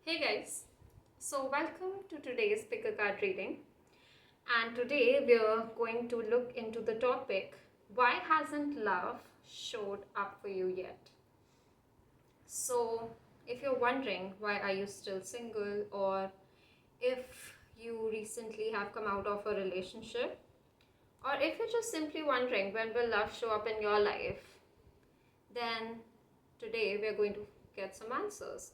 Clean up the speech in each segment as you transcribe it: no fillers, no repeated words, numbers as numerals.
Hey guys, so welcome to today's pick a card reading, and today we're going to look into the topic, why hasn't love showed up for you yet? So if you're wondering why are you still single, or if you recently have come out of a relationship, or if you're just simply wondering when will love show up in your life, then today we're going to get some answers.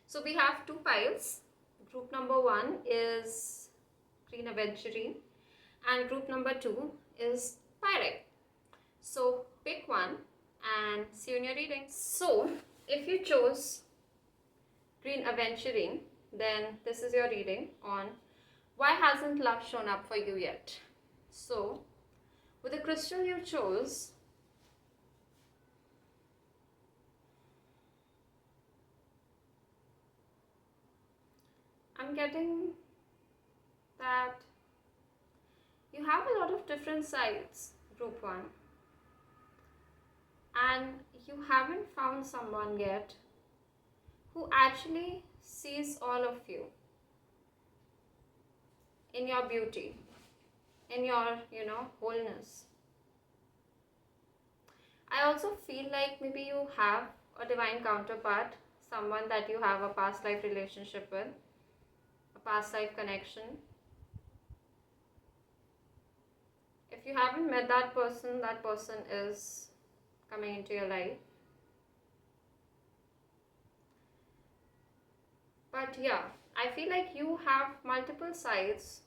So we have two piles. Group number one is green aventurine and group number two is pyrite. So pick one and see you in your reading. So if you chose green aventurine, then this is your reading on why hasn't love shown up for you yet. So with the crystal you chose, I'm getting that you have a lot of different sides, group one, and you haven't found someone yet who actually sees all of you in your beauty, in your, wholeness. I also feel like maybe you have a divine counterpart, someone that you have a past life relationship with, a past life connection. If you haven't met that person is coming into your life. But yeah, I feel like you have multiple sides,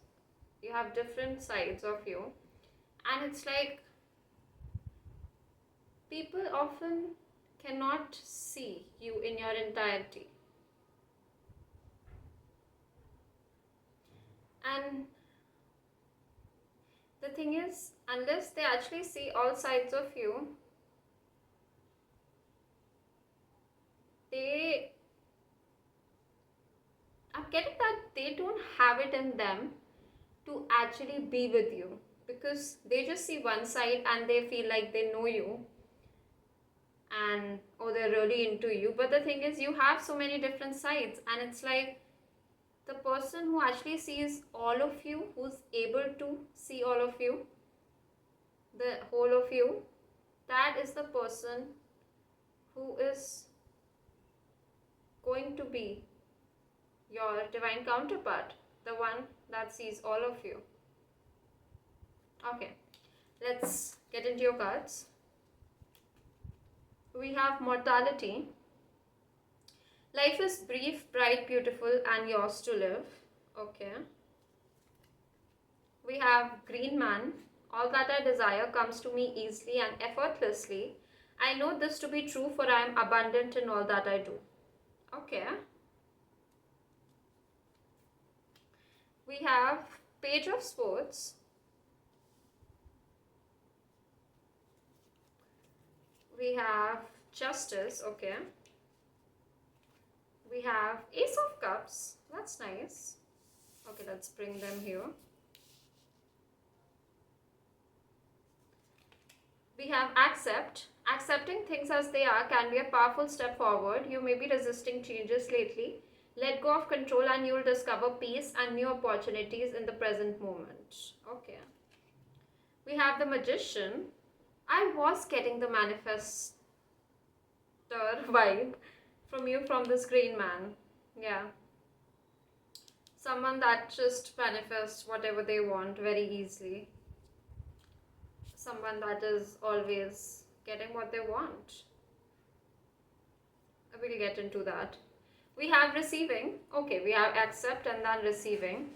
you have different sides of you, and it's like people often cannot see you in your entirety. And the thing is, unless they actually see all sides of you, they I'm getting that they don't have it in them to actually be with you, because they just see one side and they feel like they know you and they're really into you. But the thing is, you have so many different sides, and it's like the person who actually sees all of you, who's able to see all of you, the whole of you, that is the person who is going to be your divine counterpart, the one that sees all of you. Okay, let's get into your cards. We have mortality. Life is brief, bright, beautiful, and yours to live. Okay. We have green man. All that I desire comes to me easily and effortlessly. I know this to be true, for I am abundant in all that I do. Okay. We have page of swords. We have justice. Okay. We have ace of cups. That's nice. Okay, let's bring them here. We have accept. Accepting things as they are can be a powerful step forward. You may be resisting changes lately. Let go of control and you will discover peace and new opportunities in the present moment. Okay. We have the magician. I was getting the manifestor vibe from you, from this green man. Yeah. Someone that just manifests whatever they want very easily. Someone that is always getting what they want. We'll get into that. We have receiving. Okay, we have accept and then receiving.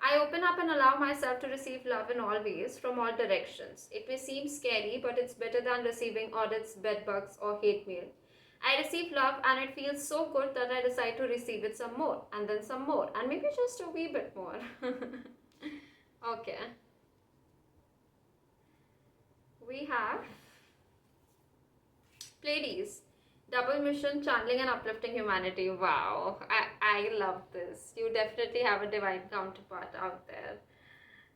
I open up and allow myself to receive love in all ways, from all directions. It may seem scary, but it's better than receiving audits, bedbugs, or hate mail. I receive love and it feels so good that I decide to receive it some more, and then some more, and maybe just a wee bit more. Okay. We have Pleiades. Double mission, channeling and uplifting humanity. Wow, I love this. You definitely have a divine counterpart out there.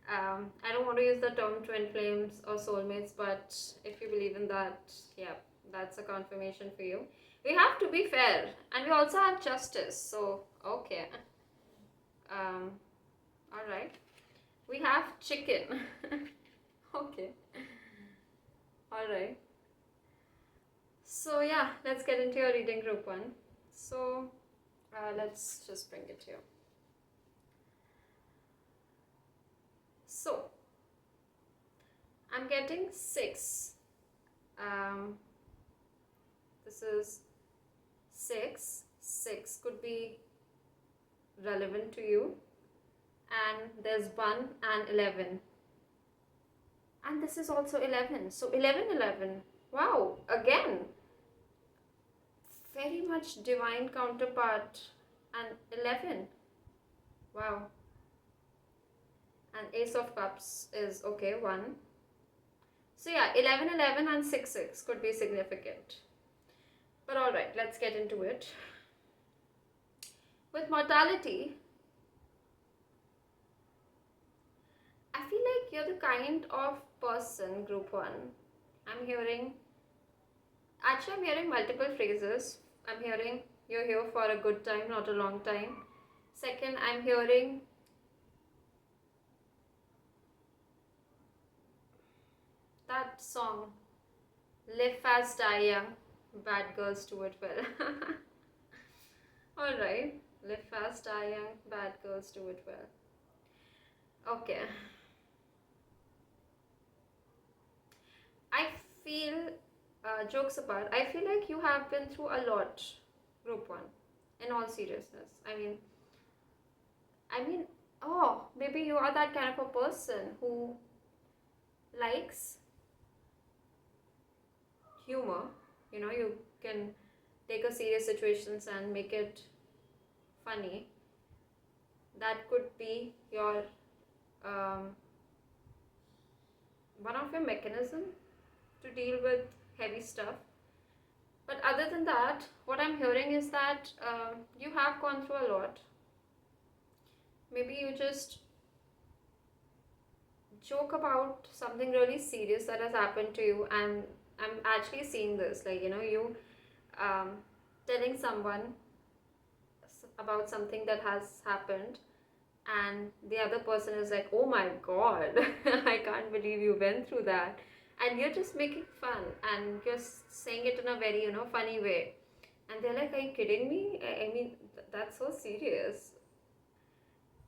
I don't want to use the term twin flames or soulmates, but if you believe in that, yeah, that's a confirmation for you. We have to be fair, and we also have justice. So, okay. Um, all right. We have chicken. Okay. All right. So, yeah, let's get into your reading group one. So, let's just bring it here. So, I'm getting 6. Um, this is 6. 6 could be relevant to you. And there's 1 and 11. And this is also 11. So 11, 11. Wow, again. Very much divine counterpart. And 11. Wow. And Ace of Cups is okay, 1. So yeah, 11, 11 and 6, 6 could be significant. But alright, let's get into it. With mortality, I feel like you're the kind of person, group 1. I'm hearing multiple phrases. I'm hearing you're here for a good time, not a long time. Second, I'm hearing that song, Live Fast, Die Young, Bad Girls Do It Well. Alright, Live Fast, Die Young, Bad Girls Do It Well. Okay. I feel, jokes apart, I feel like you have been through a lot, group 1, in all seriousness. I mean, oh, maybe you are that kind of a person who likes humor. You know, you can take a serious situations and make it funny. That could be your one of your mechanism to deal with heavy stuff. But other than that, what I'm hearing is that you have gone through a lot. Maybe you just joke about something really serious that has happened to you, and I'm actually seeing this, like, you know, you telling someone about something that has happened, and the other person is like, oh my god, I can't believe you went through that, and you're just making fun and you're saying it in a very, you know, funny way, and they're like, are you kidding me? I mean, that's so serious.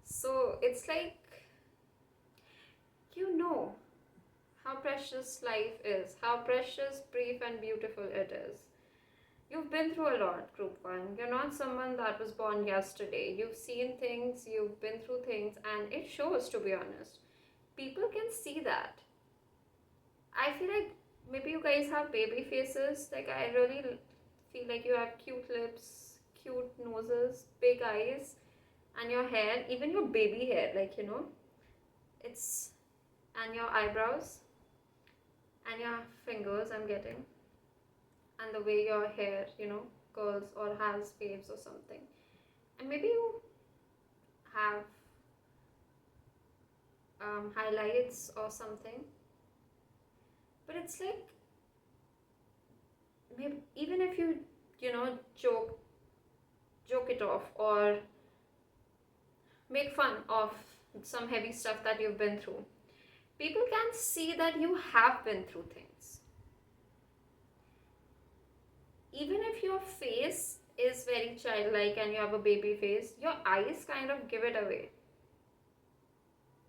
So it's like, you know how precious life is, how precious, brief and beautiful it is. You've been through a lot, group 1. You're not someone that was born yesterday. You've seen things, you've been through things, and it shows, to be honest. People can see that. I feel like maybe you guys have baby faces. Like, I really feel like you have cute lips, cute noses, big eyes, and your hair, even your baby hair, like, you know, it's, and your eyebrows, and your fingers, I'm getting, and the way your hair, you know, curls or has waves or something. And maybe you have highlights or something. But it's like, maybe even if you know, joke it off or make fun of some heavy stuff that you've been through, people can see that you have been through things. Even if your face is very childlike and you have a baby face, your eyes kind of give it away.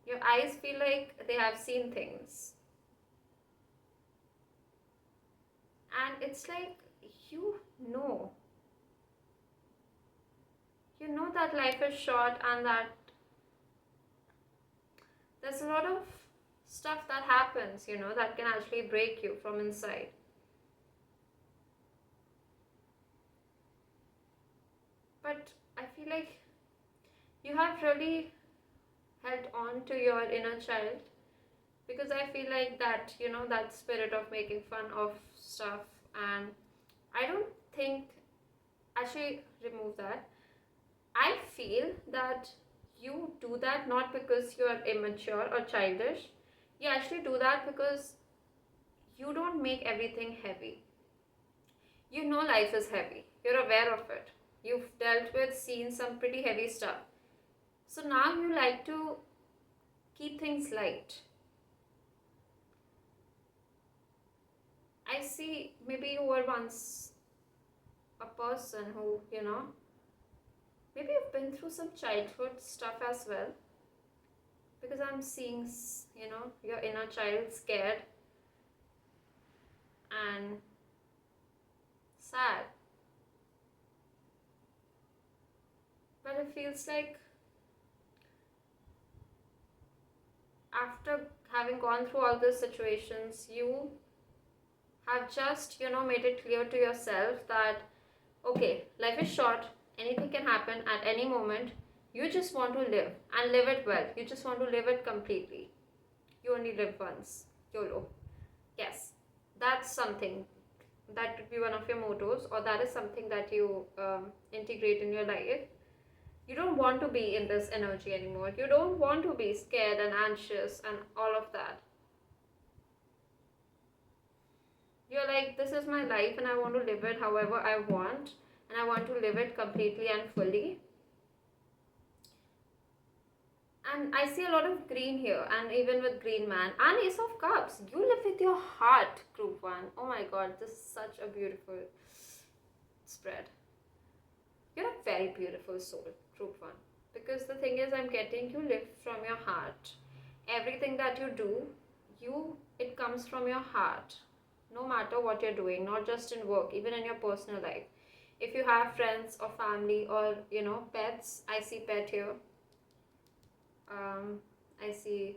Your eyes feel like they have seen things. And it's like, you know that life is short and that there's a lot of stuff that happens, you know, that can actually break you from inside. But I feel like you have really held on to your inner child, because I feel like that, you know, that spirit of making fun of stuff, and I don't think, actually remove that, I feel that you do that not because you are immature or childish. You actually do that because you don't make everything heavy. You know life is heavy. You're aware of it. You've dealt with, seen some pretty heavy stuff. So now you like to keep things light. I see maybe you were once a person who, maybe you've been through some childhood stuff as well. Because I'm seeing, your inner child scared and sad. But it feels like after having gone through all these situations, you have just, made it clear to yourself that, okay, life is short, anything can happen at any moment. You just want to live and live it well. You just want to live it completely. You only live once. YOLO. Yes, that's something. That would be one of your mottos, or that is something that you integrate in your life. You don't want to be in this energy anymore. You don't want to be scared and anxious and all of that. You're like, this is my life and I want to live it however I want, and I want to live it completely and fully. And I see a lot of green here, and even with green man and ace of cups, you live with your heart, group one. Oh my god, this is such a beautiful spread. You're a very beautiful soul, group one. Because the thing is, I'm getting you live from your heart. Everything that you do, it comes from your heart. No matter what you're doing, not just in work, even in your personal life. If you have friends or family or, pets, I see pet here. I see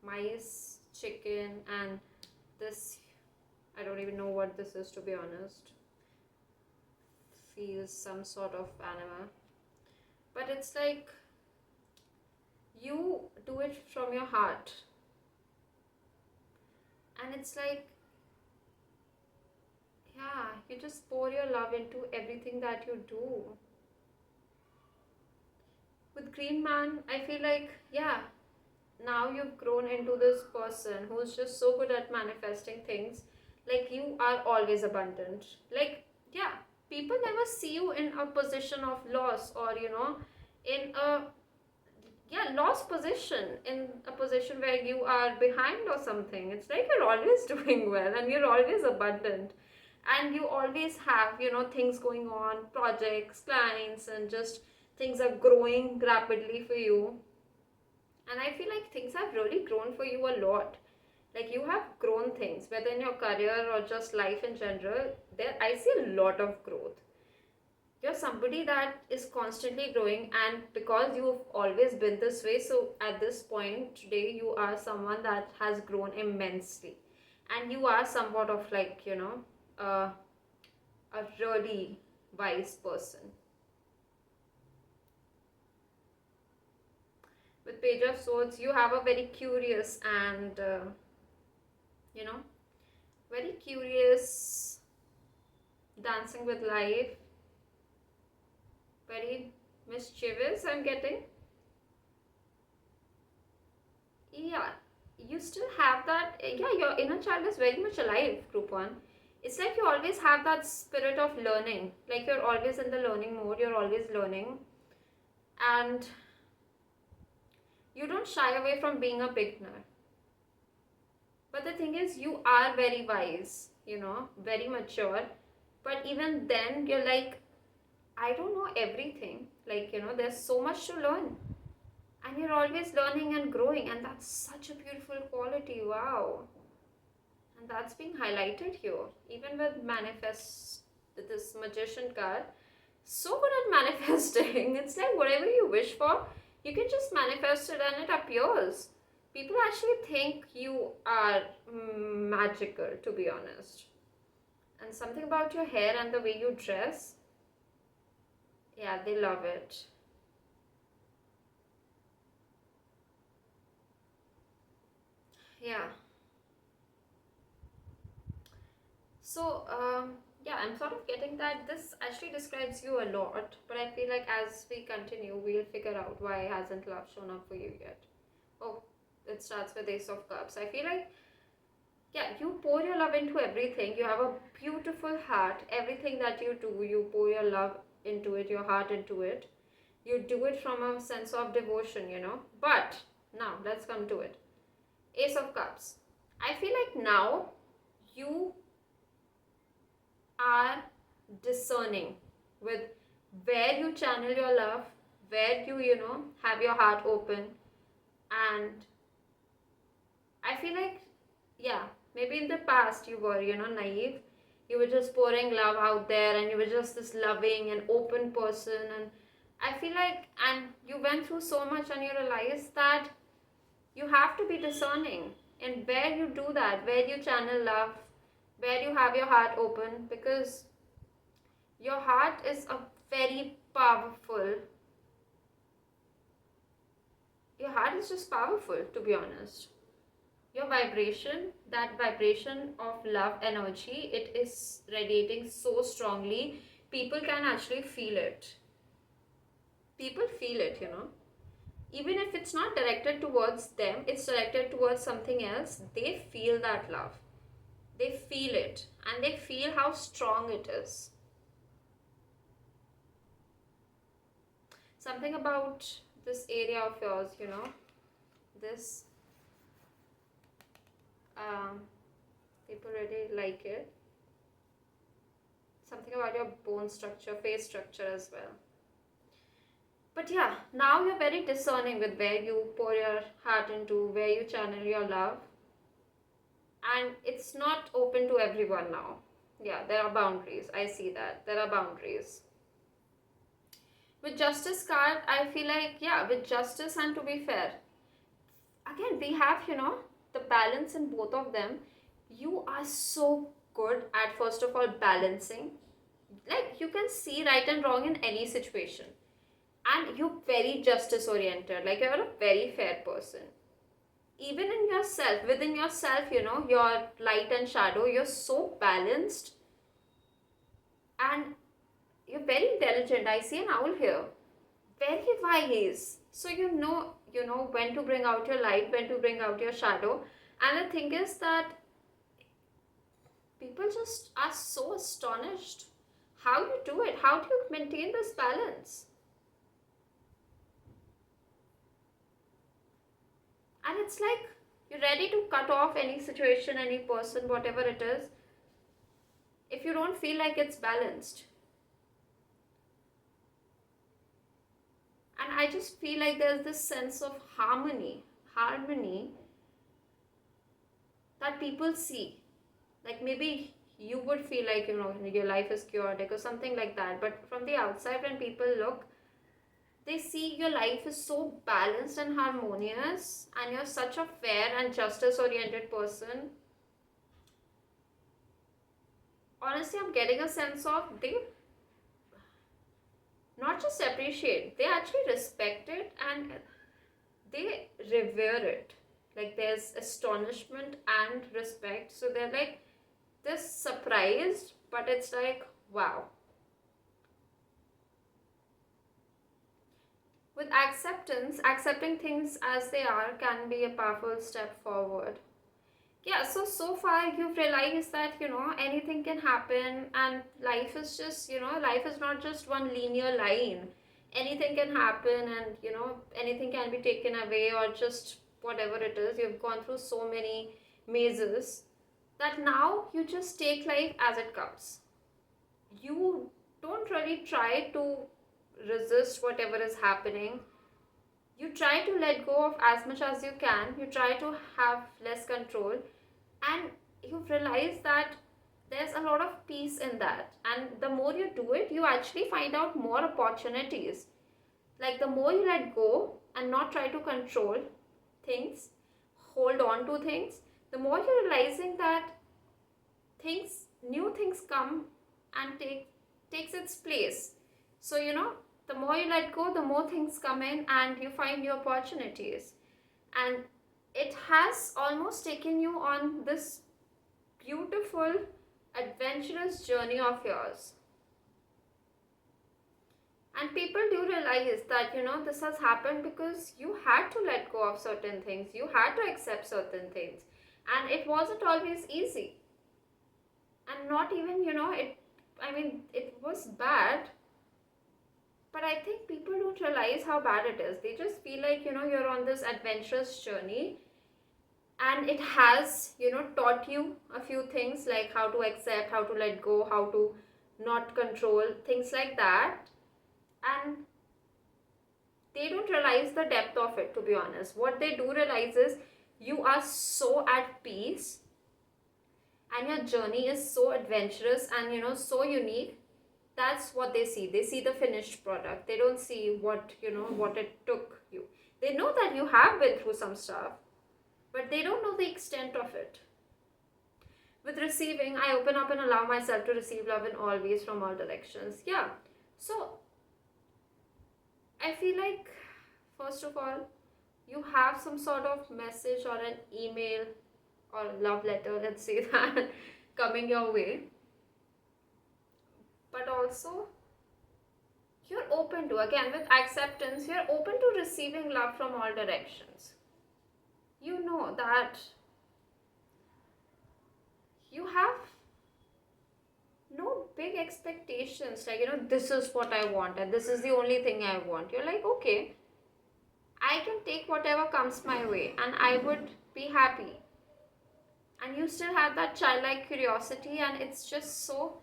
mice, chicken, and this, I don't even know what this is, to be honest. Feels some sort of animal. But it's like you do it from your heart. And it's like, yeah, you just pour your love into everything that you do. With Green Man, I feel like, yeah, now you've grown into this person who's just so good at manifesting things. Like, you are always abundant. Like, yeah, people never see you in a position of loss, or, in a lost position, in a position where you are behind or something. It's like you're always doing well and you're always abundant. And you always have, things going on, projects, clients, and just things are growing rapidly for you. And I feel like things have really grown for you a lot. Like, you have grown things, whether in your career or just life in general. There, I see a lot of growth. You're somebody that is constantly growing, and because you've always been this way, so at this point today, you are someone that has grown immensely. And you are somewhat of like, a really wise person. With Page of Swords, you have a very curious and, very curious, dancing with life, very mischievous, I'm getting. Yeah, you still have that. Yeah, your inner child is very much alive, group one. It's like you always have that spirit of learning. Like, you're always in the learning mode, you're always learning. And you don't shy away from being a beginner. But the thing is, you are very wise, very mature. But even then, you're like, I don't know everything. Like, there's so much to learn. And you're always learning and growing. And that's such a beautiful quality. Wow. And that's being highlighted here. Even with this magician card. So good at manifesting. It's like whatever you wish for, you can just manifest it and it appears. People actually think you are magical, to be honest. And something about your hair and the way you dress, yeah, they love it. Yeah. So, yeah, I'm sort of getting that this actually describes you a lot, but I feel like as we continue, we'll figure out why hasn't love shown up for you yet. Oh, it starts with Ace of Cups. I feel like Yeah, you pour your love into everything. You have a beautiful heart. Everything that you do, you pour your love into it, your heart into it. You do it from a sense of devotion, But now let's come to it. Ace of Cups. I feel like now you are discerning with where you channel your love, where you have your heart open. And I feel like, yeah, maybe in the past you were naive. You were just pouring love out there and you were just this loving and open person. And I feel like, and you went through so much and you realized that you have to be discerning in where you do that, where you channel love, where you have your heart open, because your heart is a very powerful, your heart is just powerful, to be honest. Your vibration, that vibration of love energy, it is radiating so strongly. People can actually feel it. People feel it. Even if it's not directed towards them, it's directed towards something else, they feel that love. They feel it and they feel how strong it is. Something about this area of yours, this people really like it. Something about your bone structure, face structure as well. But yeah, now you're very discerning with where you pour your heart into, where you channel your love. And it's not open to everyone now. Yeah, there are boundaries. I see that. There are boundaries. With Justice card, I feel like, yeah, with justice and to be fair. Again, we have the balance in both of them. You are so good at, first of all, balancing. Like, you can see right and wrong in any situation. And you're very justice oriented. Like, you're a very fair person. Even in yourself, within yourself, your light and shadow, you're so balanced. And you're very intelligent. I see an owl here. Very wise. So you know when to bring out your light, when to bring out your shadow. And the thing is that people just are so astonished how you do it. How do you maintain this balance? And it's like you're ready to cut off any situation, any person, whatever it is, if you don't feel like it's balanced. And I just feel like there's this sense of harmony that people see. Like, maybe you would feel like your life is chaotic or something like that, but from the outside, when people look, they see your life is so balanced and harmonious, and you're such a fair and justice oriented person. Honestly, I'm getting a sense of they not just appreciate, they actually respect it and they revere it. Like, there's astonishment and respect. So they're like this surprised, but it's like, wow. With acceptance, accepting things as they are can be a powerful step forward. Yeah, so far you've realized that anything can happen, and life is just life is not just one linear line. Anything can happen, and anything can be taken away, or just whatever it is. You've gone through so many mazes that now you just take life as it comes. You don't really try to resist whatever is happening. You try to let go of as much as you can. You try to have less control, and you realize that there's a lot of peace in that. And the more you do it, you actually find out more opportunities. Like, the more you let go and not try to control things, hold on to things, the more you're realizing that new things come and takes its place. So the more you let go, the more things come in and you find new opportunities. And it has almost taken you on this beautiful, adventurous journey of yours. And people do realize that, this has happened because you had to let go of certain things. You had to accept certain things. And it wasn't always easy. And not even, it was bad, but I think people don't realize how bad it is. They just feel like, you're on this adventurous journey, and it has, taught you a few things like how to accept, how to let go, how to not control, things like that. And they don't realize the depth of it, to be honest. What they do realize is you are so at peace, and your journey is so adventurous and, so unique. That's what they see. They see the finished product. They don't see what it took you. They know that you have been through some stuff, but they don't know the extent of it. With receiving, I open up and allow myself to receive love in all ways from all directions. Yeah. So I feel like, first of all, you have some sort of message or an email or love letter, let's say that, coming your way. But also, you're open to, again, with acceptance, you're open to receiving love from all directions. You know that you have no big expectations, like, this is what I want and this is the only thing I want. You're like, okay, I can take whatever comes my way and I would be happy. And you still have that childlike curiosity, and it's just so,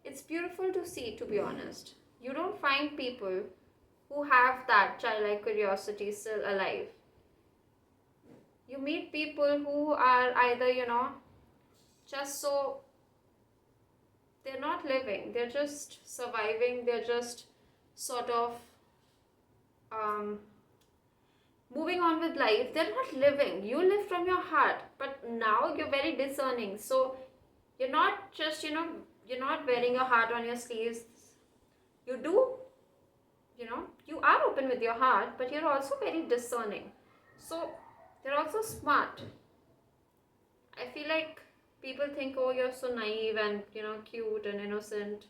it's beautiful to see, to be honest. You don't find people who have that childlike curiosity still alive. You meet people who are either, just so, they're not living, they're just surviving, they're just sort of moving on with life. They're not living. You live from your heart, but now you're very discerning. So you're not just, you're not wearing your heart on your sleeves. You do, you are open with your heart, but you're also very discerning. So you're also smart. I feel like people think, oh, you're so naive and, cute and innocent.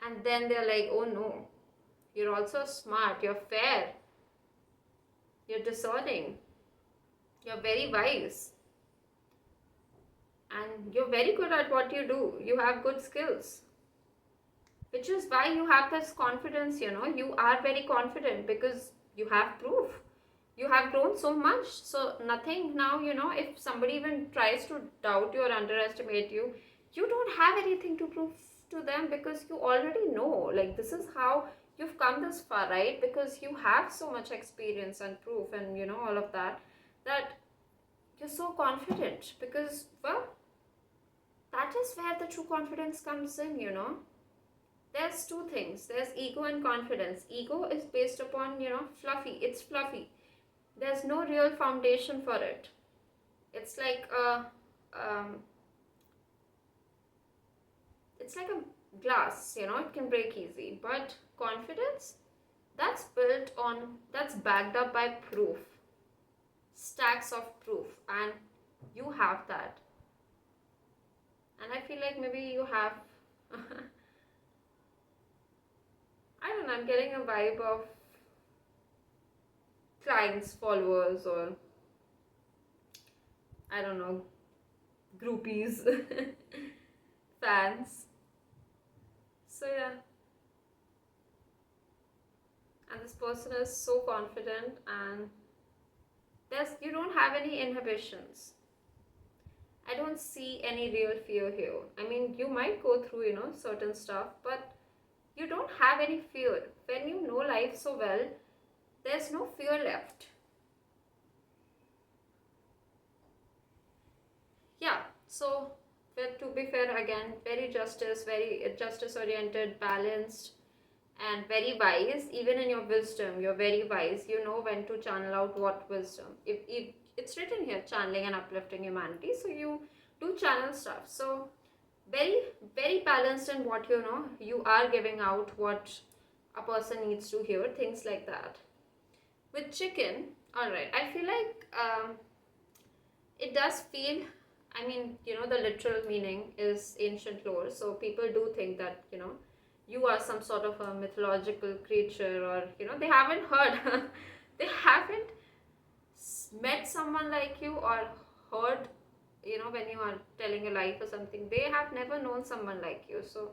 And then they're like, oh no, you're also smart, you're fair, you're discerning, you're very wise. And you're very good at what you do. You have good skills. Which is why you have this confidence, You are very confident because you have proof. You have grown so much. So nothing now, if somebody even tries to doubt you or underestimate you, you don't have anything to prove to them because you already know. Like, this is how you've come this far, right? Because you have so much experience and proof and, all of that, that you're so confident because, well, that is where the true confidence comes in, There's two things. There's ego and confidence. Ego is based upon, fluffy. It's fluffy. There's no real foundation for it. It's like it's like a glass, it can break easy. But confidence, that's backed up by proof. Stacks of proof. And you have that. And I feel like maybe you have, I don't know, I'm getting a vibe of clients, followers, or I don't know, groupies, fans. So yeah. And this person is so confident, and you don't have any inhibitions. I don't see any real fear here. I mean, you might go through, certain stuff, but you don't have any fear. When you know life so well, there's no fear left. Yeah, so, to be fair, again, very justice oriented, balanced, and very wise. Even in your wisdom, you're very wise. You know when to channel out what wisdom. If it's written here, channeling and uplifting humanity, so you do channel stuff. So very, very balanced in what you are giving out, what a person needs to hear, things like that. With chicken, all right, I feel like it does feel, I mean, the literal meaning is ancient lore, so people do think that, you are some sort of a mythological creature, or, they haven't heard, they haven't met someone like you or heard, when you are telling your life or something, they have never known someone like you. So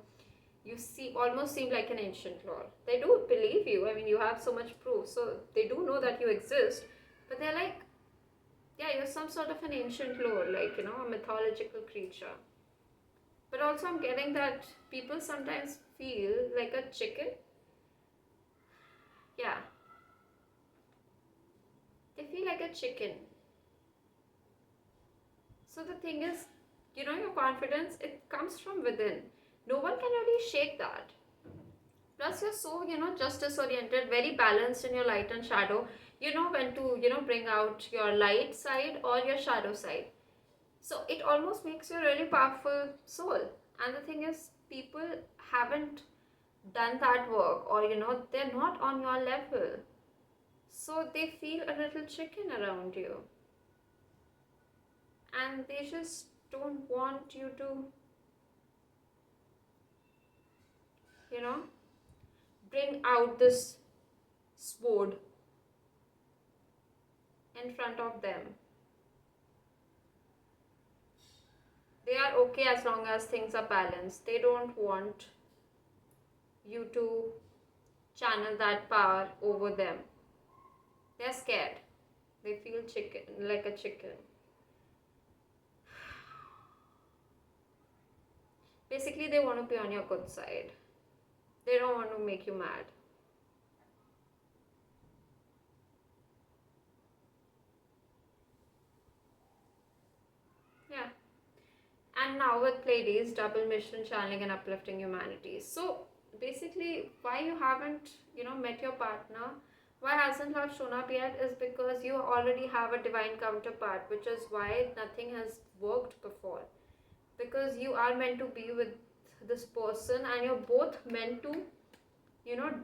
you see, almost seem like an ancient lore. They do believe you. I mean, you have so much proof, so they do know that you exist. But they're like, yeah, you're some sort of an ancient lore, like, a mythological creature. But also, I'm getting that people sometimes feel like a chicken. Yeah, they feel like a chicken. So the thing is, your confidence, it comes from within. No one can really shake that. Plus, you're so, justice oriented, very balanced in your light and shadow. You know when to, bring out your light side or your shadow side. So it almost makes you a really powerful soul. And the thing is, people haven't done that work, or, they're not on your level. So they feel a little chicken around you. And they just don't want you to, you know, bring out this sword in front of them. They are okay as long as things are balanced. They don't want you to channel that power over them. They're scared. They feel chicken, like a chicken. Basically, they want to be on your good side. They don't want to make you mad. Yeah. And now with Pleiades, double mission, channeling and uplifting humanity. So basically, why you haven't, met your partner, why hasn't love shown up yet, is because you already have a divine counterpart, which is why nothing has worked before. Because you are meant to be with this person and you're both meant to,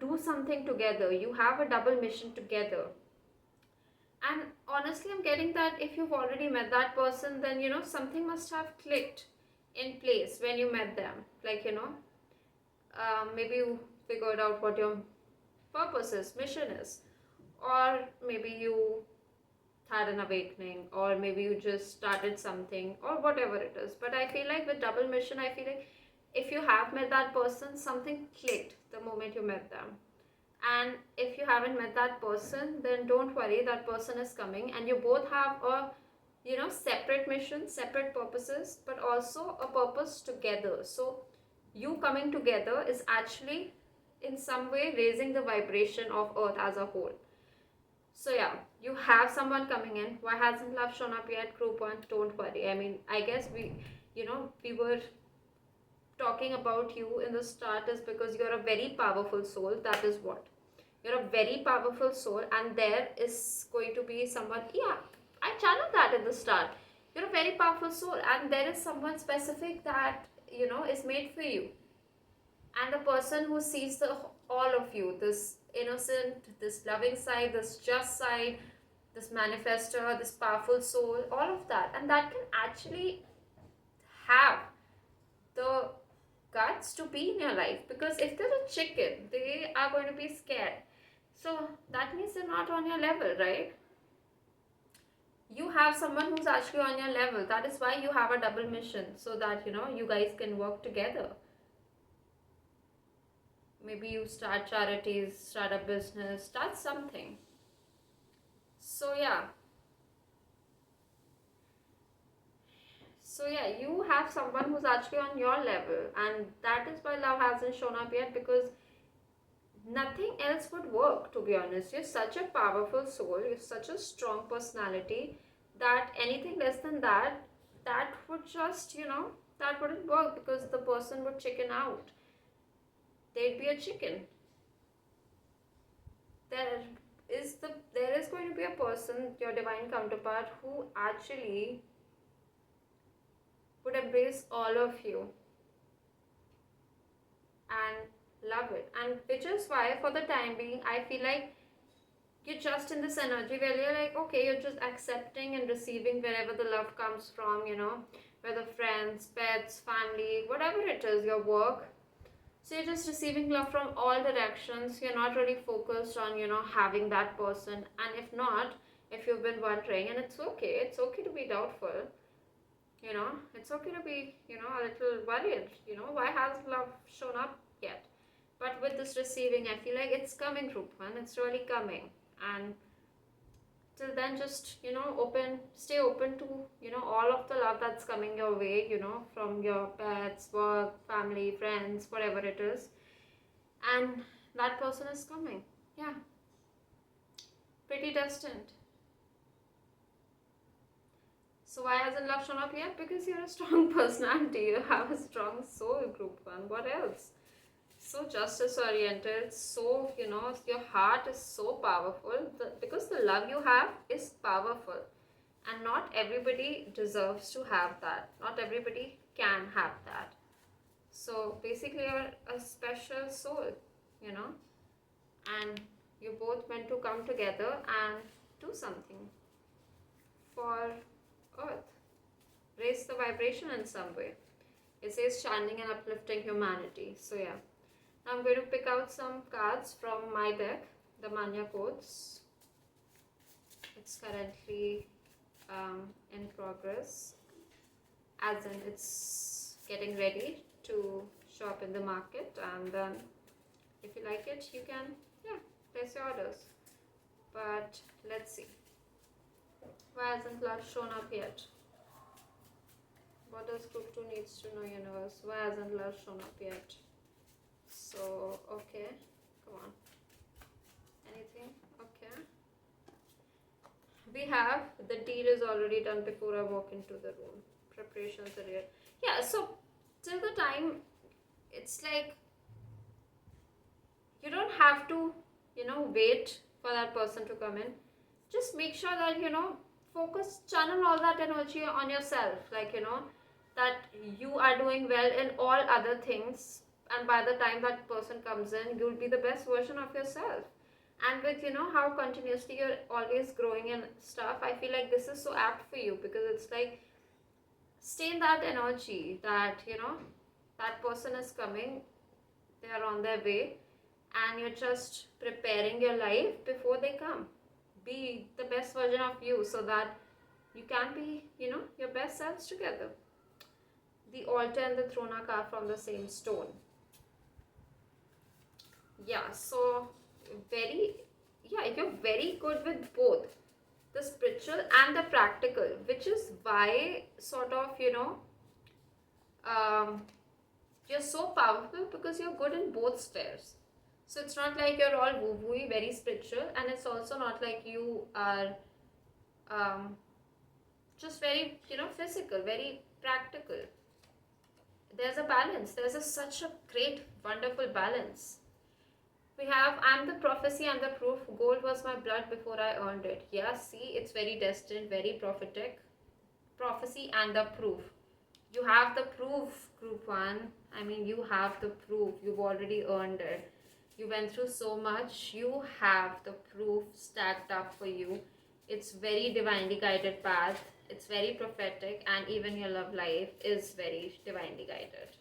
do something together. You have a double mission together. And honestly, I'm getting that if you've already met that person, then something must have clicked in place when you met them. Like, maybe you figured out what your purpose is, mission is, or maybe you had an awakening, or maybe you just started something, or whatever it is. But I feel like with double mission, I feel like if you have met that person, something clicked the moment you met them. And if you haven't met that person, then don't worry, that person is coming, and you both have a separate mission, separate purposes, but also a purpose together. So you coming together is actually in some way raising the vibration of earth as a whole. So yeah, you have someone coming in. Why hasn't love shown up yet? Group 1, don't worry. I mean, I guess we were talking about you in the start is because you're a very powerful soul. That is what. You're a very powerful soul, and there is going to be someone. Yeah, I channeled that in the start. You're a very powerful soul, and there is someone specific that is made for you. And the person who sees all of you, this innocent, this loving side, this just side, this manifester, this powerful soul, all of that, and that can actually have the guts to be in your life. Because if they're a chicken, they are going to be scared. So that means they're not on your level, right? You have someone who's actually on your level. That is why you have a double mission, so that you guys can work together. Maybe you start charities, start a business, start something. So yeah, you have someone who's actually on your level, and that is why love hasn't shown up yet, because nothing else would work, to be honest. You're such a powerful soul, you're such a strong personality, that anything less than that would just, that wouldn't work, because the person would chicken out. They'd be a chicken. There is going to be a person, your divine counterpart, who actually would embrace all of you and love it. And which is why, for the time being, I feel like you're just in this energy where you're like, okay, you're just accepting and receiving wherever the love comes from, whether friends, pets, family, whatever it is, your work. So you're just receiving love from all directions. You're not really focused on, having that person. And if not, if you've been wondering. And it's okay to be doubtful, it's okay to be, a little worried, why hasn't love shown up yet? But with this receiving, I feel like it's coming, group one, it's really coming. And till then, just, stay open to, all of the love that's coming your way, from your pets, work, family, friends, whatever it is. And that person is coming. Yeah. Pretty destined. So why hasn't love shown up yet? Because you're a strong personality. You have a strong soul, group one. What else? So justice oriented. So, your heart is so powerful. Because the love you have is powerful. And not everybody deserves to have that. Not everybody can have that. So basically, you're a special soul, and you both meant to come together and do something for Earth. Raise the vibration in some way. It says channeling and uplifting humanity. So yeah. Now I'm going to pick out some cards from my deck, the Manya Codes. It's currently in progress, as in it's getting ready to show up in the market, and then if you like it, you can, place your orders. But let's see. Why hasn't love shown up yet? What does group 2 needs to know, universe? Why hasn't love shown up yet? So, okay, come on. Anything? Okay. We have the deed is already done before I walk into the room. Preparations are here. Yeah, so till the time, it's like you don't have to, wait for that person to come in. Just make sure that, focus, channel all that energy on yourself. Like, that you are doing well in all other things. And by the time that person comes in, you'll be the best version of yourself. And with, how continuously you're always growing and stuff, I feel like this is so apt for you, because it's like, stay in that energy that, that person is coming, they are on their way, and you're just preparing your life before they come. Be the best version of you so that you can be, your best selves together. The altar and the throne are carved from the same stone. Yeah, so you're very good with both the spiritual and the practical, which is why sort of, you're so powerful, because you're good in both spheres. So it's not like you're all woo-woo, very spiritual, and it's also not like you are just very, physical, very practical. There's a balance. Such a great, wonderful balance. We have, I'm the prophecy and the proof. Gold was my blood before I earned it. Yeah, see, it's very destined, very prophetic. Prophecy and the proof. You have the proof, group 1. I mean, you have the proof. You've already earned it. You went through so much. You have the proof stacked up for you. It's very divinely guided path. It's very prophetic, and even your love life is very divinely guided.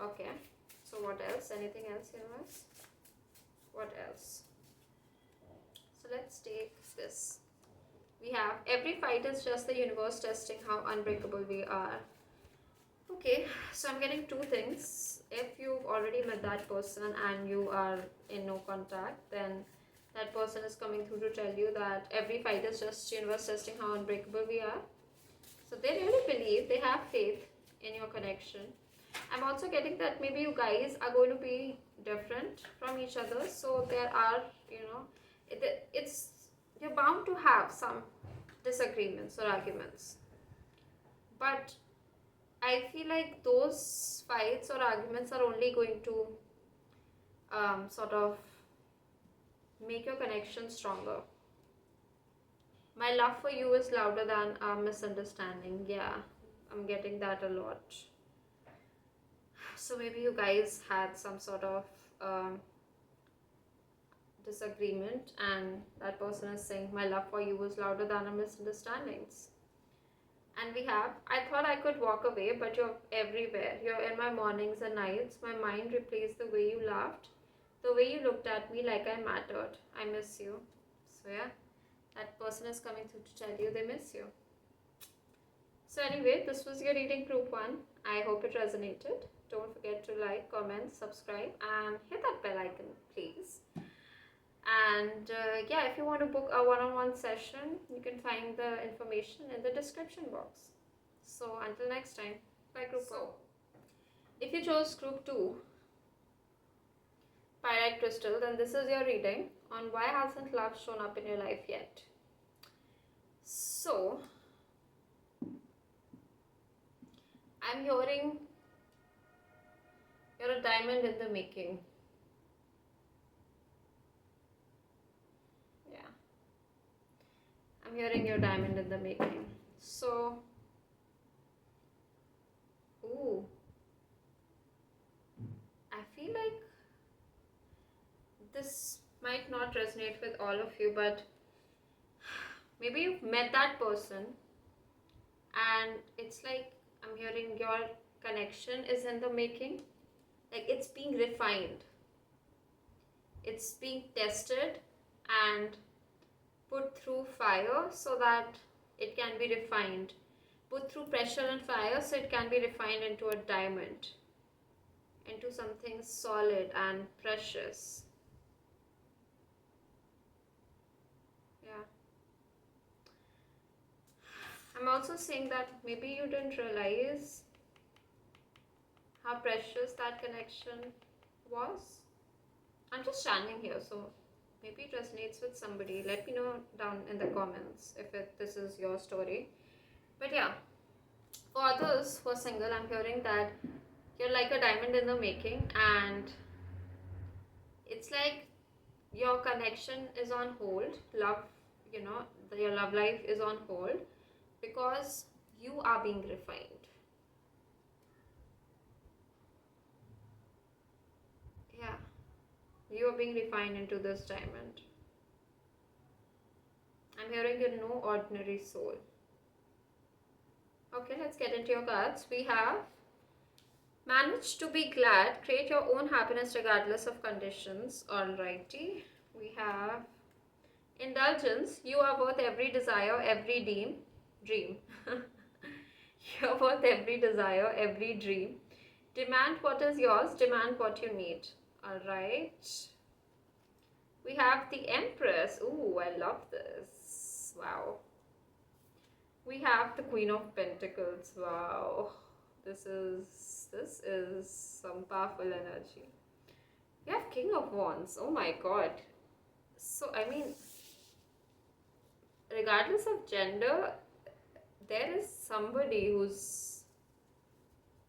Okay. So what else? Anything else, universe? What else? So let's take this. We have, every fight is just the universe testing how unbreakable we are. Okay, so I'm getting two things. If you've already met that person and you are in no contact, then that person is coming through to tell you that every fight is just universe testing how unbreakable we are. So they really believe, they have faith in your connection. I'm also getting that maybe you guys are going to be different from each other. So there are, you're bound to have some disagreements or arguments. But I feel like those fights or arguments are only going to sort of make your connection stronger. My love for you is louder than our misunderstanding. Yeah, I'm getting that a lot. So maybe you guys had some sort of disagreement, and that person is saying, my love for you was louder than our misunderstandings. And we have, I thought I could walk away, but you're everywhere. You're in my mornings and nights. My mind replays the way you laughed, the way you looked at me like I mattered. I miss you. So yeah, That person is coming through to tell you they miss you. So anyway, this was your reading group 1. I hope it resonated. Don't forget to like, comment, subscribe and hit that bell icon please. And yeah, if you want to book a one-on-one session, you can find the information in the description box. So until next time, bye group 1. If you chose group 2, Pyrite Crystal, then this is your reading on why hasn't love shown up in your life yet. So I'm hearing you're a diamond in the making. Yeah. I'm hearing you're diamond in the making. So, ooh. I feel like this might not resonate with all of you, but maybe you've met that person and it's like I'm hearing your connection is in the making. Like it's being refined. It's being tested and put through fire so that it can be refined. Put through pressure and fire so it can be refined into a diamond. Into something solid and precious. Yeah. I'm also saying that maybe you didn't realize how precious that connection was. I'm just standing here, so maybe it resonates with somebody. Let me know down in the comments if this is your story. But yeah, for others who are single, I'm hearing that you're like a diamond in the making and it's like your connection is on hold. Love, your love life is on hold because you are being refined. Yeah, you are being refined into this diamond. I'm hearing you're no ordinary soul. Okay, let's get into your cards. We have manage to be glad, create your own happiness regardless of conditions. Alrighty. We have indulgence, you are worth every desire, every dream. You're worth every desire, every dream. Demand what is yours, demand what you need. Alright. We have the Empress. Ooh, I love this. Wow. We have the Queen of Pentacles. Wow. This is some powerful energy. We have King of Wands. Oh my god. So, I mean, regardless of gender, there is somebody who's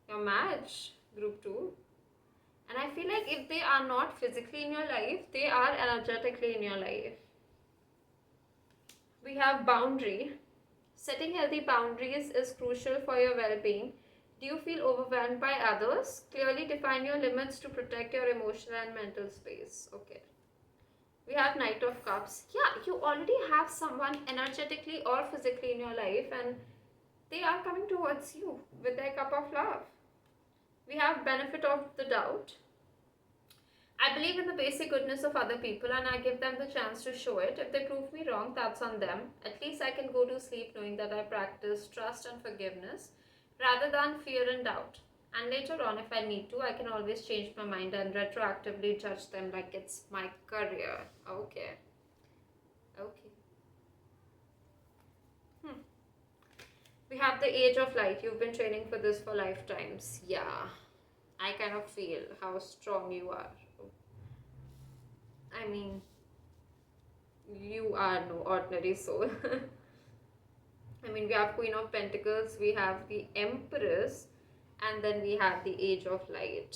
your match, group 2. And I feel like if they are not physically in your life, they are energetically in your life. We have boundary. Setting healthy boundaries is crucial for your well-being. Do you feel overwhelmed by others? Clearly define your limits to protect your emotional and mental space. Okay. We have Knight of Cups. Yeah, you already have someone energetically or physically in your life and they are coming towards you with their cup of love. We have benefit of the doubt. I believe in the basic goodness of other people and I give them the chance to show it. If they prove me wrong, that's on them. At least I can go to sleep knowing that I practice trust and forgiveness rather than fear and doubt. And later on, if I need to, I can always change my mind and retroactively judge them like it's my career. Okay. Okay. We have the Age of Light. You've been training for this for lifetimes. Yeah. I kind of feel how strong you are. I mean, you are no ordinary soul. I mean, we have Queen of Pentacles, we have the Empress, and then we have the Age of Light.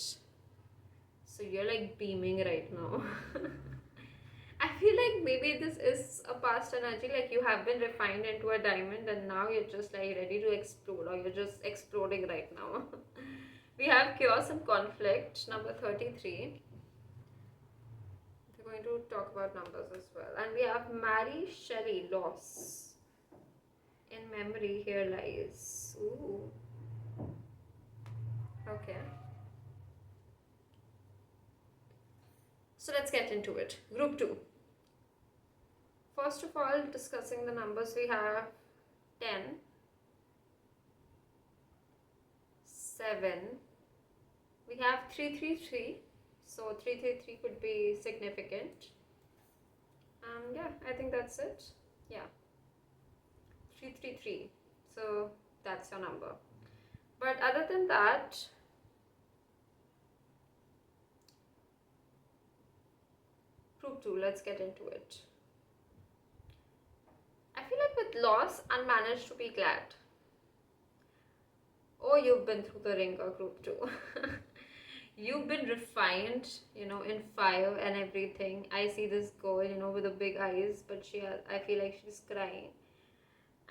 So you're like beaming right now. I feel like maybe this is a past energy, like you have been refined into a diamond and now you're just like ready to explode, or you're just exploding right now. We have Chaos and Conflict, number 33. We're going to talk about numbers as well. And we have Mary Shelley, Loss. In memory, here lies. Ooh. Okay. So let's get into it. Group 2. first of all, discussing the numbers, we have 10, 7, we have 333, so 333 could be significant. Yeah, I think that's it. Yeah, 333, so that's your number. But other than that, group 2, let's get into it. I feel like with loss, unmanaged to be glad. Oh, you've been through the ringer, group 2. You've been refined, in fire and everything. I see this girl, with the big eyes, but I feel like she's crying.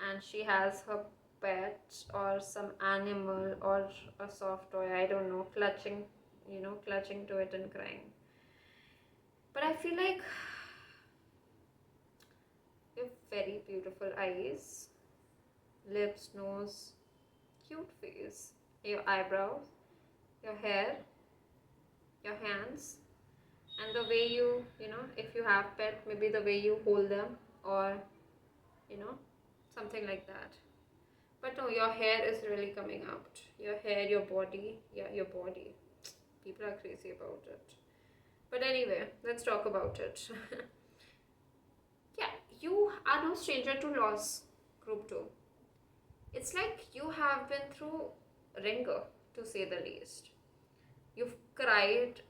And she has her pet or some animal or a soft toy, I don't know, clutching to it and crying. But I feel like you have very beautiful eyes, lips, nose, cute face, your eyebrows, your hair, your hands, and the way if you have pet, maybe the way you hold them, or something like that. But no, your hair is really coming out. Your hair, your body. Yeah, your body. People are crazy about it. But anyway, let's talk about it. Yeah, you are no stranger to loss, group 2. It's like you have been through ringer, to say the least. You've cried,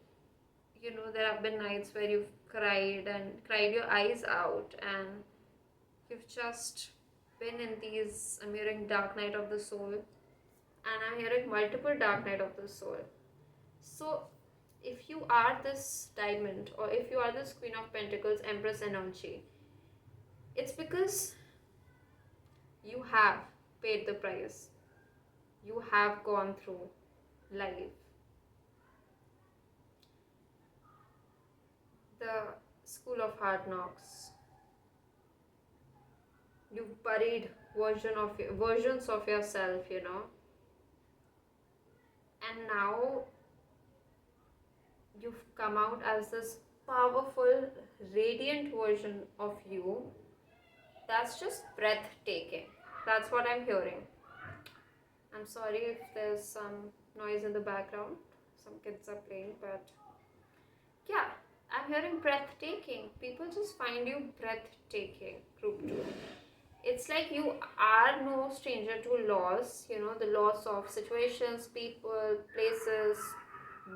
there have been nights where you've cried and cried your eyes out, and you've just been in these, I'm hearing dark night of the soul, and I'm hearing multiple dark night of the soul. So if you are this diamond, or if you are this Queen of Pentacles, Empress energy, it's because you have paid the price. You have gone through life. The school of hard knocks. You've buried versions of yourself, and now you've come out as this powerful, radiant version of you. That's just breathtaking. That's what I'm hearing. I'm sorry if there's some noise in the background. Some kids are playing, but yeah, I'm hearing breathtaking. People just find you breathtaking, group 2. It's like you are no stranger to loss, the loss of situations, people, places,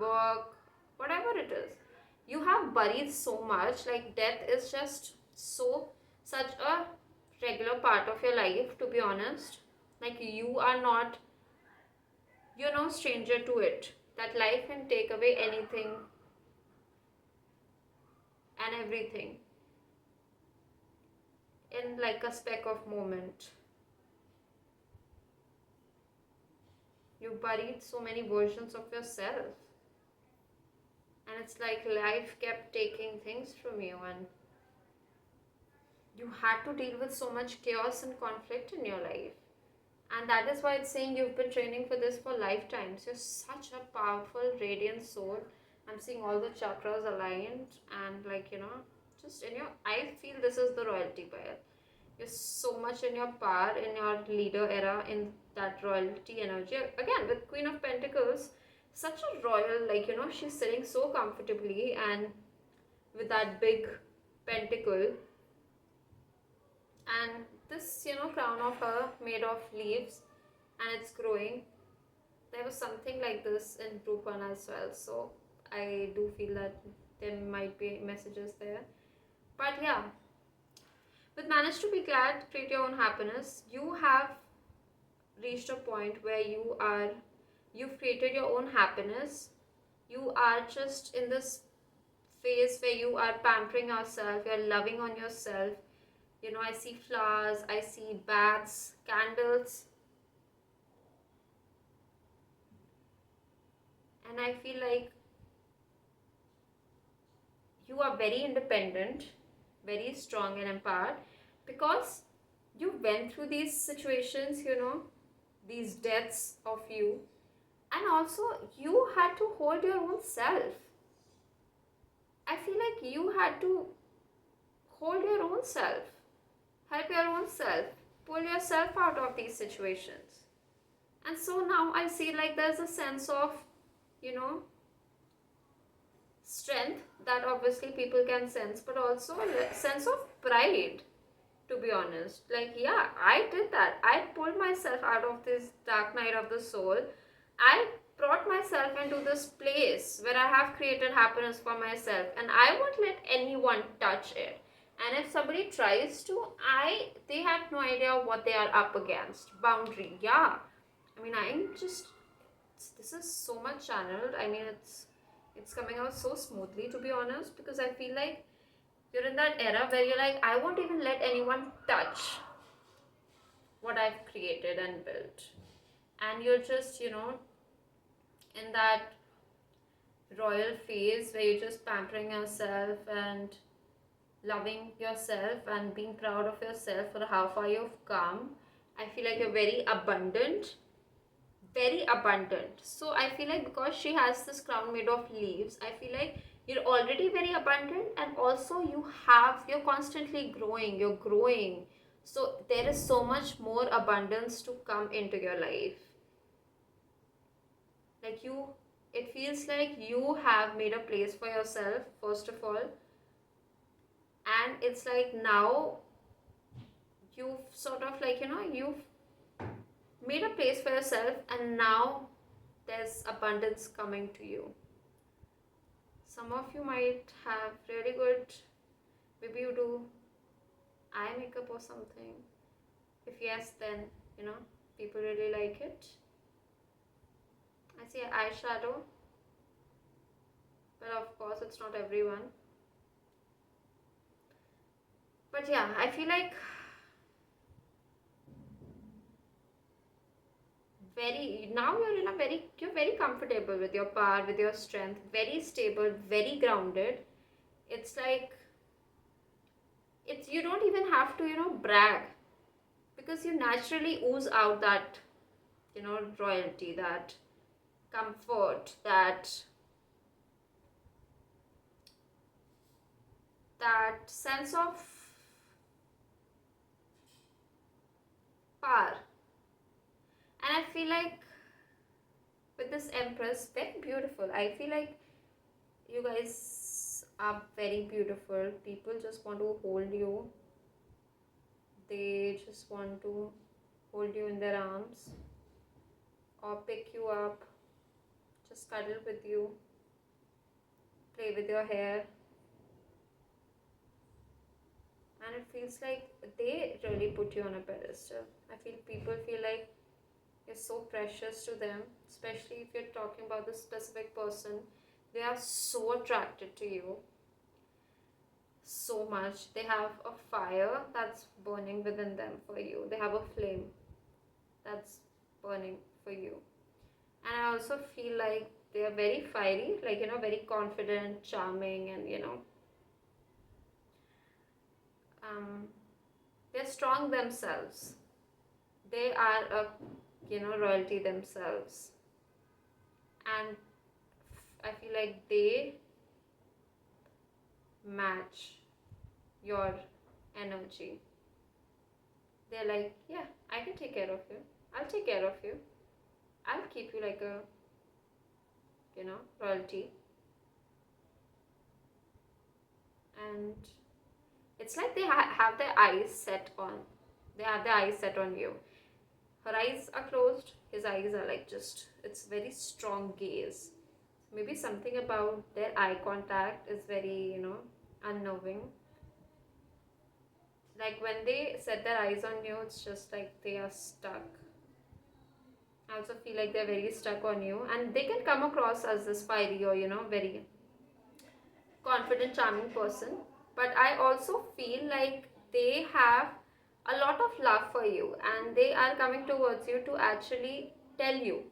work, whatever it is. You have buried so much, like death is just such a regular part of your life, to be honest. Like you are not, you're no stranger to it. That life can take away anything and everything in like a speck of moment. You buried so many versions of yourself, and it's like life kept taking things from you, and you had to deal with so much chaos and conflict in your life. And that is why it's saying you've been training for this for lifetimes. You're such a powerful, radiant soul. I'm seeing all the chakras aligned, and just I feel this is the royalty pile. You're so much in your power, in your leader era, in that royalty energy. Again, with Queen of Pentacles, such a royal, she's sitting so comfortably, and with that big pentacle, and this, crown of her made of leaves, and it's growing. There was something like this in group 1 as well, so I do feel that there might be messages there. But yeah, with manage to be glad, create your own happiness, you have reached a point where you've created your own happiness. You are just in this phase where you are pampering yourself, you're loving on yourself. I see flowers, I see baths, candles, and I feel like you are very independent, very strong and empowered, because you went through these situations, these deaths of you, and also you had to hold your own self. I feel like you had to hold your own self, help your own self, pull yourself out of these situations. And so now I see like there's a sense of, you know, strength that obviously people can sense, but also a sense of pride, to be honest. Like, yeah, I did that. I pulled myself out of this dark night of the soul. I brought myself into this place where I have created happiness for myself, and I won't let anyone touch it. And if somebody tries to, they have no idea what they are up against. Boundary, yeah. I mean, I'm just, this is so much channeled. I mean, it's coming out so smoothly, to be honest, because I feel like you're in that era where you're like, I won't even let anyone touch what I've created and built. And you're just, in that royal phase where you're just pampering yourself and loving yourself and being proud of yourself for how far you've come. I feel like you're very abundant. Very abundant. So I feel like because she has this crown made of leaves, I feel like you're already very abundant, and also you're constantly growing, you're growing. So there is so much more abundance to come into your life. Like it feels like you have made a place for yourself, first of all. And it's like now you've sort of like, you've made a place for yourself, and now there's abundance coming to you. Some of you might have really good, maybe you do eye makeup or something. If yes, then people really like it. I see eyeshadow, but of course it's not everyone. But yeah, I feel like you're very comfortable with your power, with your strength, very stable, very grounded. It's like you don't even have to brag, because you naturally ooze out that royalty, that comfort, that sense of power. And I feel like with this Empress, very beautiful. I feel like you guys are very beautiful. People just want to hold you. They just want to hold you in their arms or pick you up, just cuddle with you, play with your hair. And it feels like they really put you on a pedestal. I feel people feel like you're so precious to them, especially if you're talking about this specific person. They are so attracted to you so much. They have a fire that's burning within them for you. They have a flame that's burning for you. And I also feel like they are very fiery, like, very confident, charming, and, they're strong themselves. They are a, royalty themselves. And I feel like they match your energy. They're like, yeah, I can take care of you. I'll take care of you. I'll keep you like a, royalty. And it's like they have their eyes set on. They have their eyes set on you. Her eyes are closed. His eyes are like it's very strong gaze. Maybe something about their eye contact is very, unnerving. Like when they set their eyes on you, it's just like they are stuck. I also feel like they're very stuck on you, and they can come across as this fiery or, very confident, charming person. But I also feel like they have a lot of love for you, and they are coming towards you to actually tell you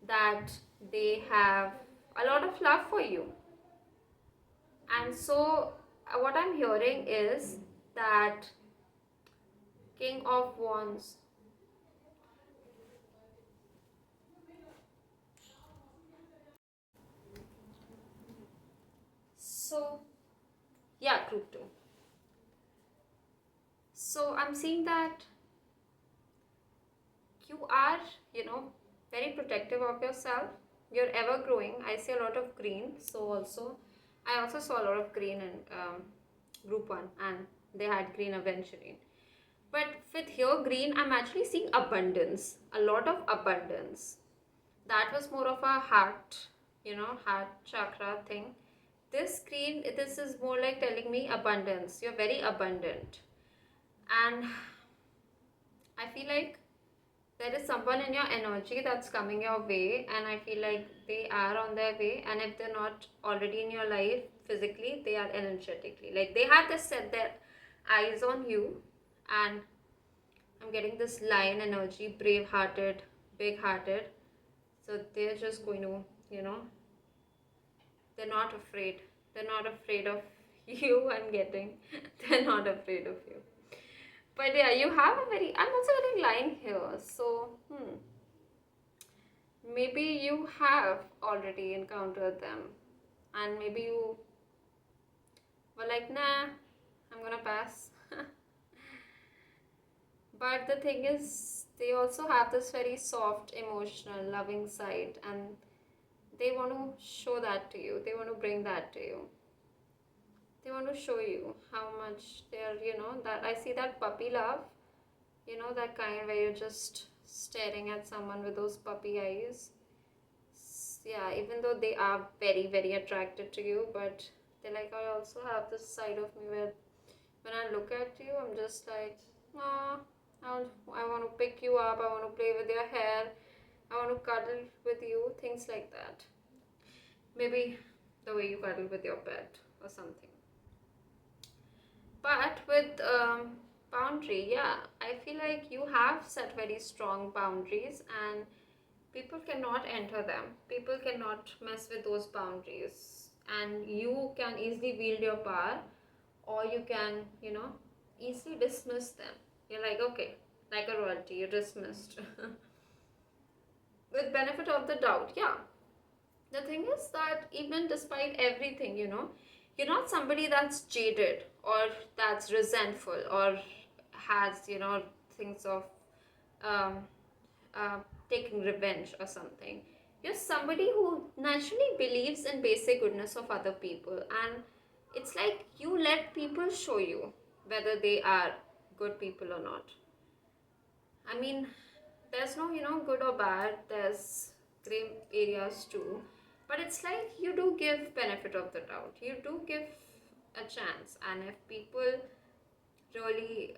that they have a lot of love for you. And so what I'm hearing is that King of Wands, so yeah, group 2. I'm seeing that you are, you know, very protective of yourself. You're ever growing. I see a lot of green. So also, I also saw a lot of green in group one, and they had green eventually. But with here green, I'm actually seeing abundance, a lot of abundance. That was more of a heart, heart chakra thing. This green, this is more like telling me abundance. You're very abundant. And I feel like there is someone in your energy that's coming your way, and I feel like they are on their way. And if they're not already in your life physically, they are energetically. Like they have this set their eyes on you, and I'm getting this lion energy, brave hearted, big hearted. So they're just going to, you know, they're not afraid. They're not afraid of you, I'm getting. They're not afraid of you. But yeah, you have a very, I'm also getting line here. So, maybe you have already encountered them. And maybe you were like, nah, I'm gonna pass. But the thing is, they also have this very soft, emotional, loving side. And they want to show that to you. They want to bring that to you. They want to show you how much they're, that I see that puppy love, that kind where you're just staring at someone with those puppy eyes. Yeah, even though they are very, very attracted to you, but they're like, I also have this side of me where when I look at you, I'm just like, oh, I want to pick you up, I want to play with your hair, I want to cuddle with you, things like that. Maybe the way you cuddle with your pet or something. But with boundary, yeah, I feel like you have set very strong boundaries, and people cannot enter them. People cannot mess with those boundaries, and you can easily wield your power, or you can, easily dismiss them. You're like, okay, like a royalty, you're dismissed. With benefit of the doubt, yeah. The thing is that even despite everything, you're not somebody that's jaded or that's resentful or has, things of um, uh, taking revenge or something. You're somebody who naturally believes in basic goodness of other people, and it's like you let people show you whether they are good people or not. I mean, there's no, good or bad, there's gray areas too. But it's like you do give benefit of the doubt. You do give a chance. And if people really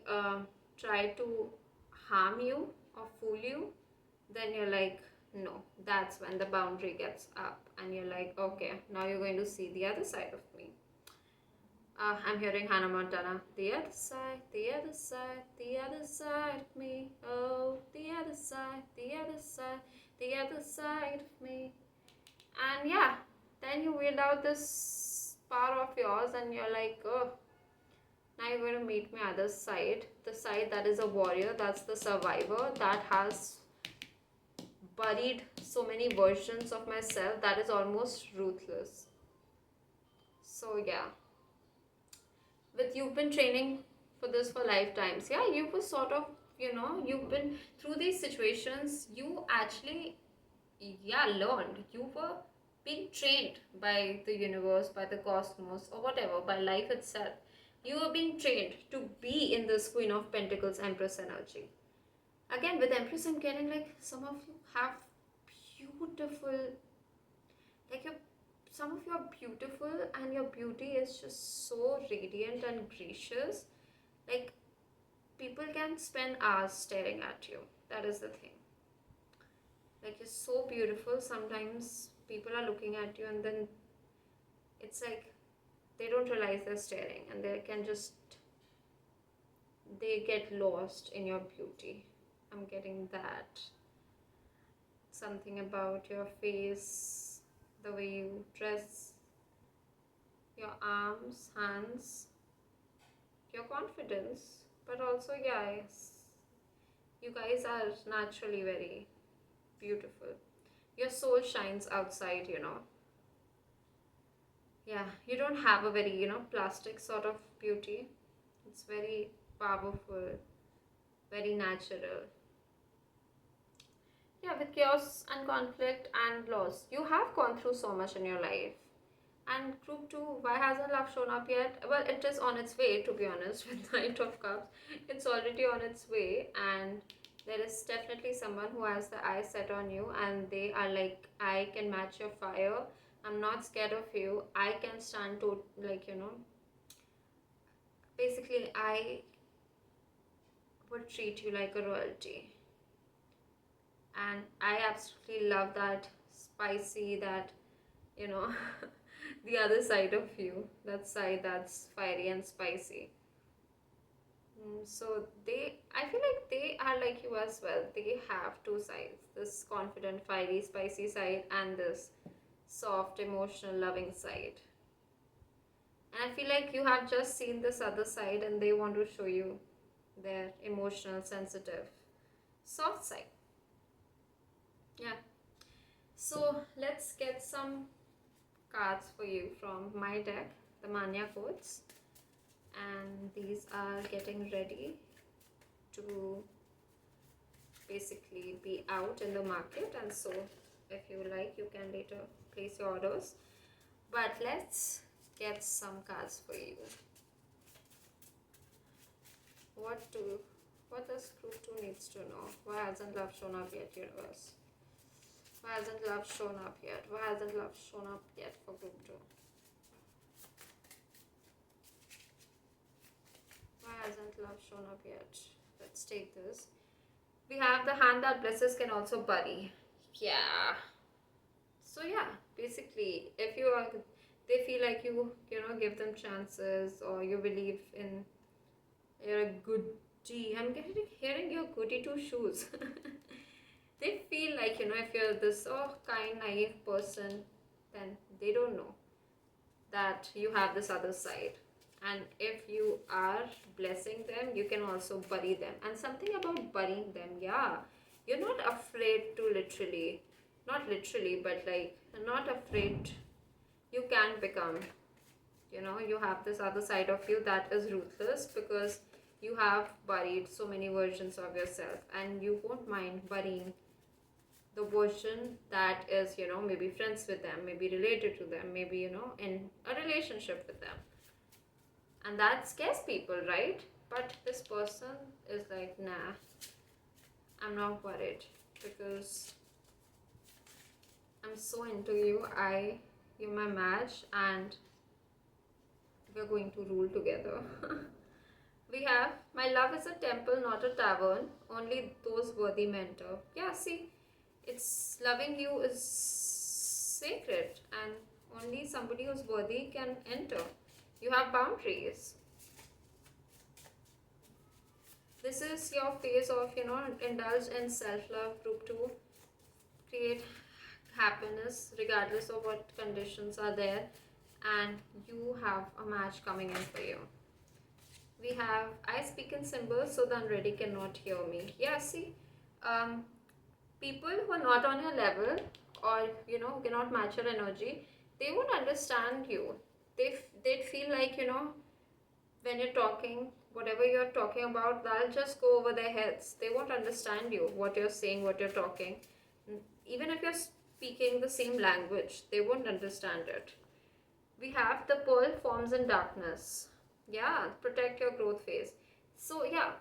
try to harm you or fool you, then you're like, no, that's when the boundary gets up. And you're like, okay, now you're going to see the other side of me. I'm hearing Hannah Montana. The other side, the other side, the other side of me. Oh, the other side, the other side, the other side of me. And yeah, then you wheel out this power of yours, and you're like, oh, now you're going to meet my other side. The side that is a warrior, that's the survivor, that has buried so many versions of myself, that is almost ruthless. So yeah. With you've been training for this for lifetimes. Yeah, you were sort of, you've been through these situations. You actually, yeah, learned. You were being trained by the universe, by the cosmos, or whatever, by life itself. You were being trained to be in this Queen of Pentacles Empress energy. Again, with Empress, I'm getting like some of you have beautiful, like some of you are beautiful, and your beauty is just so radiant and gracious. Like, people can spend hours staring at you. That is the thing. Like, you're so beautiful. Sometimes people are looking at you, and then it's like they don't realize they're staring, and they get lost in your beauty. I'm getting that. Something about your face, the way you dress, your arms, hands, your confidence, but also, guys, you guys are naturally very beautiful. Your soul shines outside, Yeah, you don't have a very, plastic sort of beauty. It's very powerful. very natural. Yeah, with chaos and conflict and loss. You have gone through so much in your life. And group 2, why hasn't love shown up yet? Well, it is on its way, to be honest, with Knight of Cups. It's already on its way, and there is definitely someone who has the eyes set on you, and they are like, I can match your fire. I'm not scared of you. I can stand to, basically, I would treat you like a royalty. And I absolutely love that spicy, that, you know, the other side of you, that side that's fiery and spicy. So I feel like they are like you as well. They have two sides, this confident, fiery, spicy side, and this soft, emotional, loving side. And I feel like you have just seen this other side and they want to show you their emotional, sensitive, soft side. Yeah. So let's get some cards for you from my deck, the Manya Codes. And these are getting ready to basically be out in the market, and so if you like you can later place your orders, but let's get some cards for you. What does group 2 needs to know? Why hasn't love shown up yet, universe? Why hasn't love shown up yet? Why hasn't love shown up yet for group 2? Why hasn't love shown up yet? Let's take this. We have the hand that blesses can also bury. Yeah. So yeah, basically, if you are, they feel like you give them chances, or you believe in, you're a goody. I'm hearing you're goody two shoes. They feel like, if you're this kind, naive person, then they don't know that you have this other side. And if you are blessing them, you can also bury them. And something about burying them, yeah, you're not afraid to literally, not literally, but like, not afraid. You can become, you have this other side of you that is ruthless, because you have buried so many versions of yourself, and you won't mind burying the version that is, maybe friends with them, maybe related to them, maybe, in a relationship with them. And that scares people, right? But this person is like, nah, I'm not worried, because I'm so into you. You're my match, and we're going to rule together. We have, my love is a temple, not a tavern. Only those worthy mentor. Yeah, see, it's loving you is sacred, and only somebody who's worthy can enter. You have boundaries. This is your phase of, indulge in self-love. Group 2, create happiness regardless of what conditions are there, and you have a match coming in for you. We have, I speak in symbols so the unready cannot hear me. Yeah, see, people who are not on your level, or who cannot match your energy, they won't understand you. They'd feel like, when you're talking, whatever you're talking about, that'll just go over their heads. They won't understand you, what you're saying, what you're talking. Even if you're speaking the same language, they won't understand it. We have the pearl forms in darkness. Yeah, protect your growth phase. So yeah,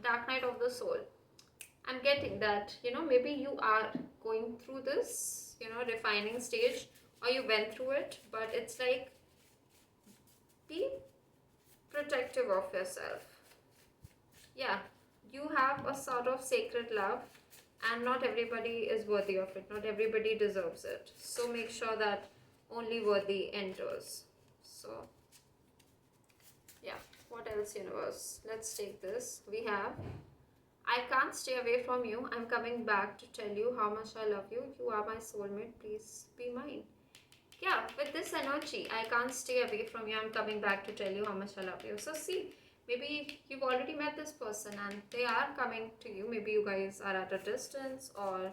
dark night of the soul. I'm getting that, maybe you are going through this, refining stage, or you went through it, but it's like, be protective of yourself. Yeah, you have a sort of sacred love, and not everybody is worthy of it. Not everybody deserves it. So make sure that only worthy enters. So yeah, what else, universe? Let's take this. We have, I can't stay away from you. I'm coming back to tell you how much I love you. You are my soulmate. Please be mine. Yeah, with this energy, I can't stay away from you. I'm coming back to tell you how much I love you. So see, maybe you've already met this person and they are coming to you. Maybe you guys are at a distance, or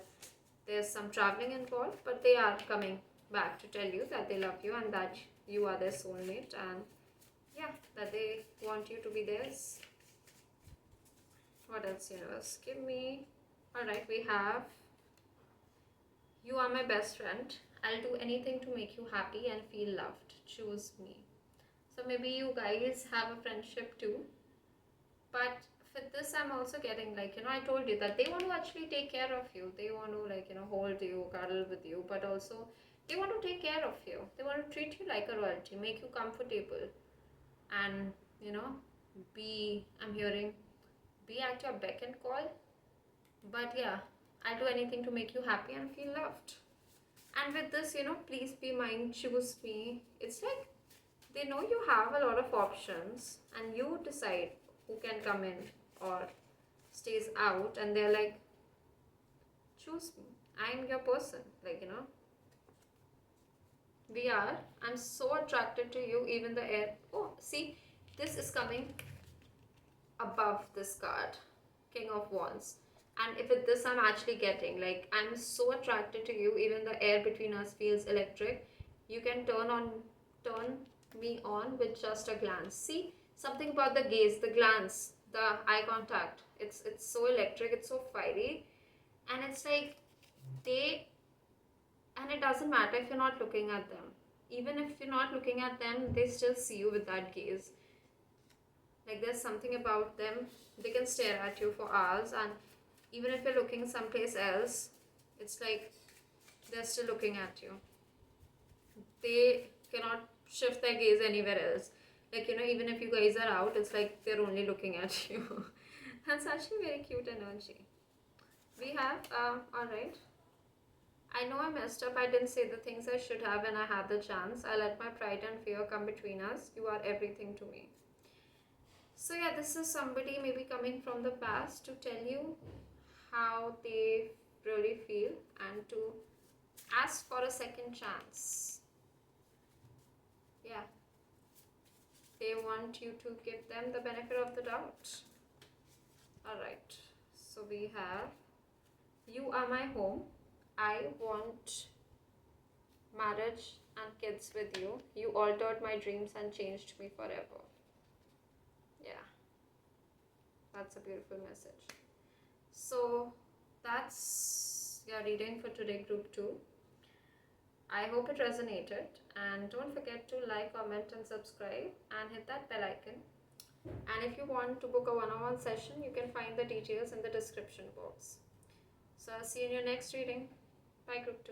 there's some traveling involved, but they are coming back to tell you that they love you and that you are their soulmate, and yeah, that they want you to be theirs. What else, universe? Give me. Alright, we have you are my best friend. I'll do anything to make you happy and feel loved. Choose me. So maybe you guys have a friendship too. But for this, I'm also getting like, I told you that they want to actually take care of you. They want to like, hold you, cuddle with you, but also they want to take care of you. They want to treat you like a royalty, make you comfortable, and, I'm hearing, be at your beck and call. But yeah, I'll do anything to make you happy and feel loved. And with this, please be mine, choose me. It's like they know you have a lot of options and you decide who can come in or stays out, and they're like, choose me. I'm your person. Like, I'm so attracted to you, even the air. Oh, see, this is coming above this card, King of Wands. And if it's this, I'm actually getting like, I'm so attracted to you, even the air between us feels electric. You can turn me on with just a glance. See, something about the gaze, the glance, the eye contact. It's so electric, it's so fiery, and it's like they and it doesn't matter if you're not looking at them. Even if you're not looking at them, they still see you with that gaze. Like there's something about them, they can stare at you for hours, and even if you're looking someplace else, it's like they're still looking at you. They cannot shift their gaze anywhere else. Like, even if you guys are out, it's like they're only looking at you. That's actually very cute energy. We have, alright. I know I messed up. I didn't say the things I should have when I had the chance. I let my pride and fear come between us. You are everything to me. So yeah, this is somebody maybe coming from the past to tell you how they really feel and to ask for a second chance. Yeah. They want you to give them the benefit of the doubt. Alright. So we have, you are my home. I want marriage and kids with you. You altered my dreams and changed me forever. Yeah. That's a beautiful message. So that's your reading for today, group 2. I hope it resonated, and don't forget to like, comment and subscribe and hit that bell icon. And if you want to book a one-on-one session, you can find the details in the description box. So I'll see you in your next reading. Bye, group 2.